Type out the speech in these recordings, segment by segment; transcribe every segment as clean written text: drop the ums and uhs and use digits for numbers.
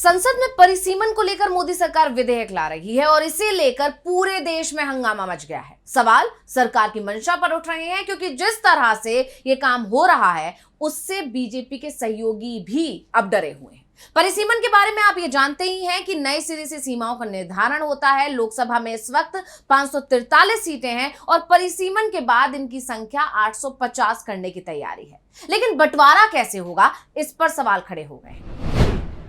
संसद में परिसीमन को लेकर मोदी सरकार विधेयक ला रही है और इसे लेकर पूरे देश में हंगामा मच गया है। सवाल सरकार की मंशा पर उठ रहे हैं क्योंकि जिस तरह से यह काम हो रहा है उससे बीजेपी के सहयोगी भी अब डरे हुए हैं। परिसीमन के बारे में आप ये जानते ही हैं कि नए सिरे से सीमाओं का निर्धारण होता है। लोकसभा में इस वक्त 543 सीटें हैं और परिसीमन के बाद इनकी संख्या 850 करने की तैयारी है। लेकिन बंटवारा कैसे होगा, इस पर सवाल खड़े हो गए हैं।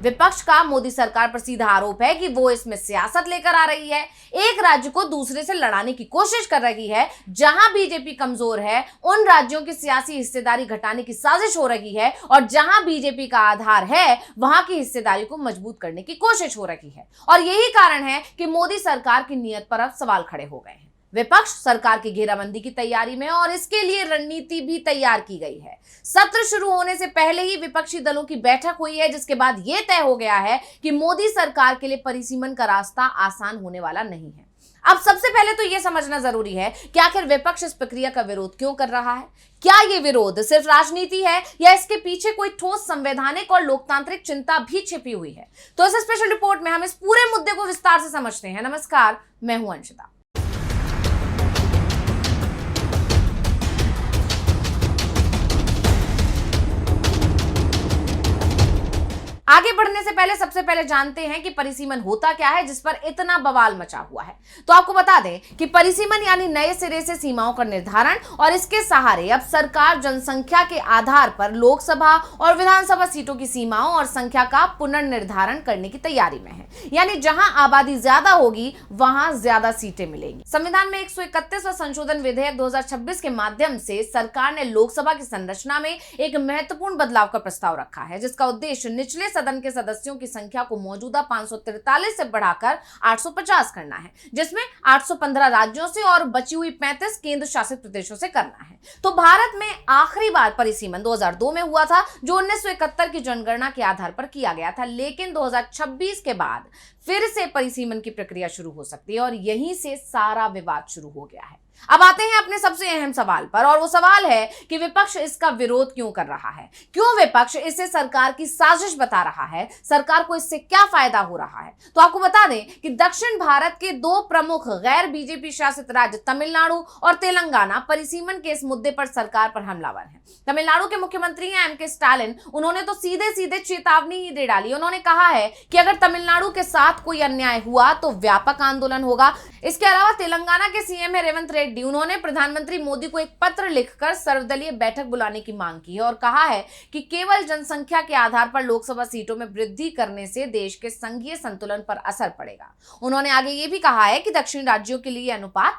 विपक्ष का मोदी सरकार पर सीधा आरोप है कि वो इसमें सियासत लेकर आ रही है, एक राज्य को दूसरे से लड़ाने की कोशिश कर रही है। जहां बीजेपी कमजोर है उन राज्यों की सियासी हिस्सेदारी घटाने की साजिश हो रही है और जहां बीजेपी का आधार है वहां की हिस्सेदारी को मजबूत करने की कोशिश हो रही है। और यही कारण है कि मोदी सरकार की नीयत पर अब सवाल खड़े हो गए हैं। विपक्ष सरकार की घेराबंदी की तैयारी में और इसके लिए रणनीति भी तैयार की गई है। सत्र शुरू होने से पहले ही विपक्षी दलों की बैठक हुई है, जिसके बाद यह तय हो गया है कि मोदी सरकार के लिए परिसीमन का रास्ता आसान होने वाला नहीं है। अब सबसे पहले तो यह समझना जरूरी है कि आखिर विपक्ष इस प्रक्रिया का विरोध क्यों कर रहा है। क्या यह विरोध सिर्फ राजनीति है या इसके पीछे कोई ठोस संवैधानिक और लोकतांत्रिक चिंता भी छिपी हुई है? तो इस स्पेशल रिपोर्ट में हम इस पूरे मुद्दे को विस्तार से समझते हैं। नमस्कार, मैं हूं अंशिता। आगे बढ़ने से पहले सबसे पहले जानते हैं कि परिसीमन होता क्या है, जिस पर इतना बवाल मचा हुआ है। तो आपको बता दें कि परिसीमन यानी नए सिरे से सीमाओं का निर्धारण, और इसके सहारे अब सरकार जनसंख्या के आधार पर लोकसभा और विधानसभा सीटों की सीमाओं और संख्या का पुनर्निर्धारण करने की तैयारी में है। यानी जहां आबादी ज्यादा होगी वहां ज्यादा सीटें मिलेंगी। संविधान में 131वां संशोधन विधेयक 2026 के माध्यम से सरकार ने लोकसभा की संरचना में एक महत्वपूर्ण बदलाव का प्रस्ताव रखा है, जिसका उद्देश्य निचले सदन के सदस्यों की संख्या को मौजूदा 543 से बढ़ाकर 850 करना है, जिसमें 815 राज्यों से और बची हुई 35 केंद्र शासित प्रदेशों से करना है। तो भारत में आखिरी बार परिसीमन 2002 में हुआ था, जो 1971 की जनगणना के आधार पर किया गया था। लेकिन 2026 के बाद फिर से परिसीमन की प्रक्रिया शुरू हो सकती है और यहीं से सारा विवाद शुरू हो गया है। अब आते हैं अपने सबसे अहम सवाल पर, और वो सवाल है कि विपक्ष इसका विरोध क्यों कर रहा है। क्यों विपक्ष इसे सरकार की साजिश बता रहा है, सरकार को इससे क्या फायदा हो रहा है। तो आपको बता दें कि दक्षिण भारत के दो प्रमुख गैर बीजेपी शासित राज्य तमिलनाडु और तेलंगाना परिसीमन के इस मुद्दे पर सरकार पर हमलावर हैं। तमिलनाडु के मुख्यमंत्री हैं एम के स्टालिन। उन्होंने तो सीधे सीधे चेतावनी ही दे डाली। उन्होंने कहा है कि अगर तमिलनाडु के साथ कोई अन्याय हुआ तो व्यापक आंदोलन होगा। इसके अलावा तेलंगाना के सीएम है रेवंत रेड्डी। उन्होंने प्रधानमंत्री मोदी को एक पत्र लिखकर सर्वदलीय बैठक बुलाने की मांग की है और कहा है कि केवल जनसंख्या के आधार पर लोकसभा सीटों में वृद्धि करने से देश के संघीय संतुलन पर असर पड़ेगा। उन्होंने आगे ये भी कहा है कि दक्षिणी राज्यों के लिए अनुपात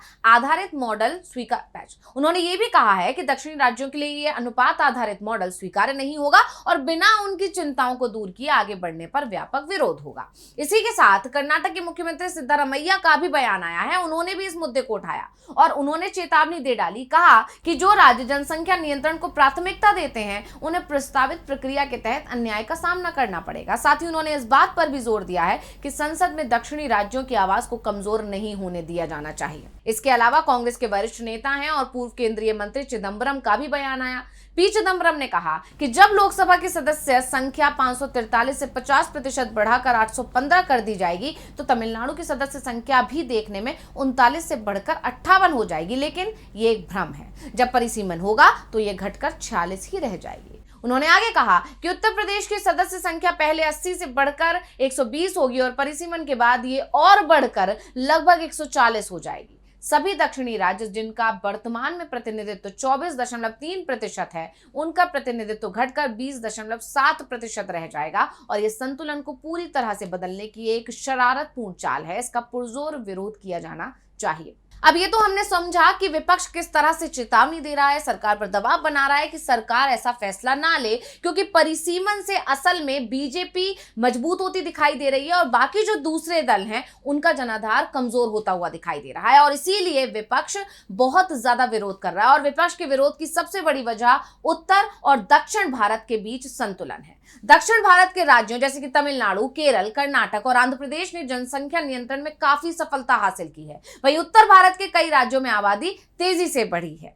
आधारित मॉडल स्वीकार्य नहीं होगा और बिना उनकी चिंताओं को दूर किए आगे बढ़ने पर व्यापक विरोध होगा। इसी के साथ कर्नाटक के मुख्यमंत्री सिद्धारमैया का भी बयान आया है। उन्होंने भी इस मुद्दे को उठाया और उन्होंने चेतावनी दे डाली। कहा कि जो राज्य जनसंख्या नियंत्रण को प्राथमिकता देते हैं उन्हें प्रस्तावित प्रक्रिया के तहत अन्याय का सामना करना पड़ेगा। साथ ही उन्होंने इस बात पर भी जोर दिया है कि संसद में दक्षिणी राज्यों की आवाज को कमजोर नहीं होने दिया जाना चाहिए। इसके अलावा कांग्रेस के वरिष्ठ नेता हैं और पूर्व केंद्रीय मंत्री चिदंबरम का भी बयान आया। पी चिदंबरम ने कहा कि जब लोकसभा की सदस्य संख्या 543 से 50% बढ़ाकर 815 कर दी जाएगी तो तमिलनाडु की सदस्य संख्या भी देखने में 39 से बढ़कर 58 हो जाएगी। लेकिन ये एक भ्रम है। जब परिसीमन होगा तो ये घटकर 46 ही रह जाएगी। उन्होंने आगे कहा कि उत्तर प्रदेश की सदस्य संख्या पहले 80 से बढ़कर 120 होगी और परिसीमन के बाद ये और बढ़कर लगभग 140 हो जाएगी। सभी दक्षिणी राज्य जिनका वर्तमान में प्रतिनिधित्व 24.3% है, उनका प्रतिनिधित्व घटकर 20.7% रह जाएगा और यह संतुलन को पूरी तरह से बदलने की एक शरारतपूर्ण चाल है। इसका पुरजोर विरोध किया जाना चाहिए। अब ये तो हमने समझा कि विपक्ष किस तरह से चेतावनी दे रहा है, सरकार पर दबाव बना रहा है कि सरकार ऐसा फैसला ना ले, क्योंकि परिसीमन से असल में बीजेपी मजबूत होती दिखाई दे रही है और बाकी जो दूसरे दल हैं उनका जनाधार कमजोर होता हुआ दिखाई दे रहा है और इसीलिए विपक्ष बहुत ज्यादा विरोध कर रहा है। और विपक्ष के विरोध की सबसे बड़ी वजह उत्तर और दक्षिण भारत के बीच संतुलन है। दक्षिण भारत के राज्यों जैसे कि तमिलनाडु, केरल, कर्नाटक और आंध्र प्रदेश ने जनसंख्या नियंत्रण में काफी सफलता हासिल की है। वहीं उत्तर भारत के कई राज्यों में आबादी तेजी से बढ़ी है।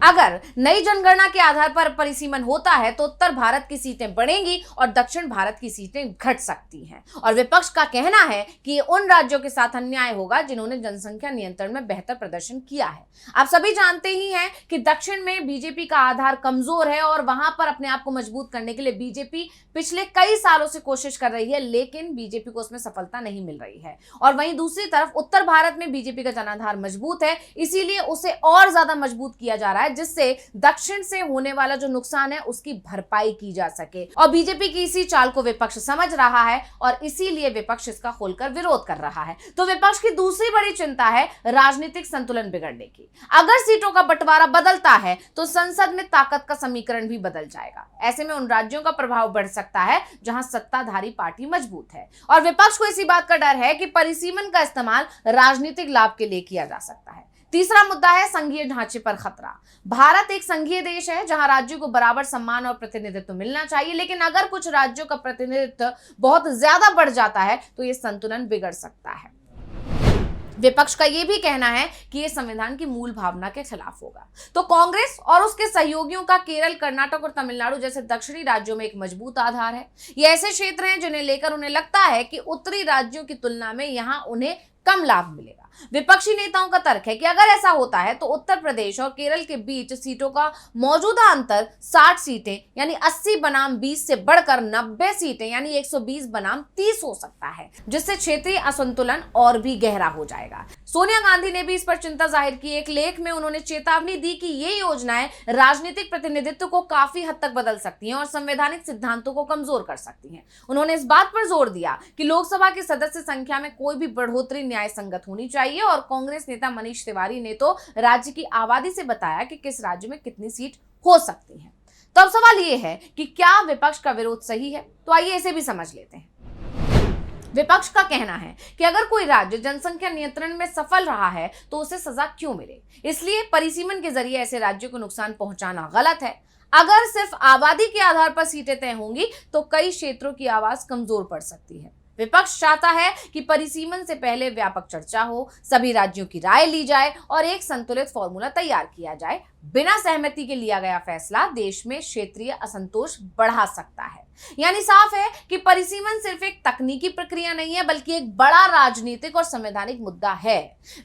अगर नई जनगणना के आधार पर परिसीमन होता है तो उत्तर भारत की सीटें बढ़ेंगी और दक्षिण भारत की सीटें घट सकती हैं। और विपक्ष का कहना है कि ये उन राज्यों के साथ अन्याय होगा जिन्होंने जनसंख्या नियंत्रण में बेहतर प्रदर्शन किया है। आप सभी जानते ही हैं कि दक्षिण में बीजेपी का आधार कमजोर है और वहां पर अपने आप को मजबूत करने के लिए बीजेपी पिछले कई सालों से कोशिश कर रही है, लेकिन बीजेपी को उसमें सफलता नहीं मिल रही है। और वहीं दूसरी तरफ उत्तर भारत में बीजेपी का जनाधार मजबूत है, इसीलिए उसे और ज्यादा मजबूत किया जा रहा है जिससे दक्षिण से होने वाला जो नुकसान है उसकी भरपाई की जा सके। और बीजेपी की इसी चाल को विपक्ष समझ रहा है और इसीलिए विपक्ष इसका खोलकर विरोध कर रहा है। तो विपक्ष की दूसरी बड़ी चिंता है राजनीतिक संतुलन बिगड़ने की। अगर सीटों का बंटवारा बदलता है तो संसद में ताकत का समीकरण भी बदल जाएगा। ऐसे में उन राज्यों का प्रभाव बढ़ सकता है जहां सत्ताधारी पार्टी मजबूत है। और विपक्ष को इसी बात का डर है कि परिसीमन का इस्तेमाल राजनीतिक लाभ के लिए किया जा सकता है। तीसरा मुद्दा है संघीय ढांचे पर खतरा। भारत एक संघीय देश है जहां राज्यों को बराबर सम्मान और प्रतिनिधित्व मिलना चाहिए, लेकिन अगर कुछ राज्यों का प्रतिनिधित्व बहुत ज्यादा बढ़ जाता है तो यह संतुलन बिगड़ सकता है। विपक्ष का यह भी कहना है कि यह संविधान की मूल भावना के खिलाफ होगा। तो कांग्रेस और उसके सहयोगियों का केरल, कर्नाटक और तमिलनाडु जैसे दक्षिणी राज्यों में एक मजबूत आधार है। ये ऐसे क्षेत्र हैं जिन्हें लेकर उन्हें लगता है कि उत्तरी राज्यों की तुलना में यहां उन्हें कम लाभ मिलेगा। विपक्षी नेताओं का तर्क है कि अगर ऐसा होता है तो उत्तर प्रदेश और केरल के बीच सीटों का मौजूदा अंतर 60 सीटें यानी 80 बनाम 20 से बढ़कर 90 सीटें यानी 120 बनाम 30 हो सकता है, जिससे क्षेत्रीय असंतुलन और भी गहरा हो जाएगा। सोनिया गांधी ने भी इस पर चिंता जाहिर की। एक लेख में उन्होंने चेतावनी दी कि ये योजनाएं राजनीतिक प्रतिनिधित्व को काफी हद तक बदल सकती हैं और संवैधानिक सिद्धांतों को कमजोर कर सकती हैं। उन्होंने इस बात पर जोर दिया कि लोकसभा की सदस्य संख्या में कोई भी बढ़ोतरी न्याय संगत होनी चाहिए। और कांग्रेस नेता मनीष तिवारी ने तो राज्य की आबादी से बताया कि किस राज्य में कितनी सीट हो सकती है। तो अब सवाल यह है कि क्या विपक्ष का विरोध सही है? तो आइए इसे भी समझ लेते हैं। विपक्ष का कहना है कि अगर कोई राज्य जनसंख्या नियंत्रण में सफल रहा है तो उसे सजा क्यों मिले, इसलिए परिसीमन के जरिए ऐसे राज्यों को नुकसान पहुंचाना गलत है। अगर सिर्फ आबादी के आधार पर सीटें तय होंगी तो कई क्षेत्रों की आवाज कमजोर पड़ सकती है। विपक्ष चाहता है कि परिसीमन से पहले व्यापक चर्चा हो, सभी राज्यों की राय ली जाए और एक संतुलित फॉर्मूला तैयार किया जाए। बिना सहमति के लिया गया फैसला देश में क्षेत्रीय असंतोष बढ़ा सकता है। यानी साफ है कि परिसीमन सिर्फ एक तकनीकी प्रक्रिया नहीं है बल्कि एक बड़ा राजनीतिक और संवैधानिक मुद्दा है।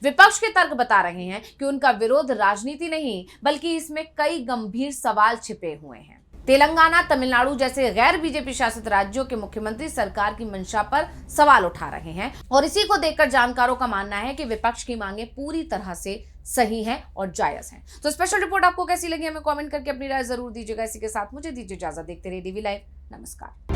विपक्ष के तर्क बता रहे हैं कि उनका विरोध राजनीति नहीं बल्कि इसमें कई गंभीर सवाल छिपे हुए हैं। तेलंगाना, तमिलनाडु जैसे गैर बीजेपी शासित राज्यों के मुख्यमंत्री सरकार की मंशा पर सवाल उठा रहे हैं और इसी को देखकर जानकारों का मानना है कि विपक्ष की मांगे पूरी तरह से सही हैं और जायज हैं। तो स्पेशल रिपोर्ट आपको कैसी लगी हमें कमेंट करके अपनी राय जरूर दीजिएगा। इसी के साथ मुझे दीजिए इजाजत। देखते रहिए डीवी लाइव। नमस्कार।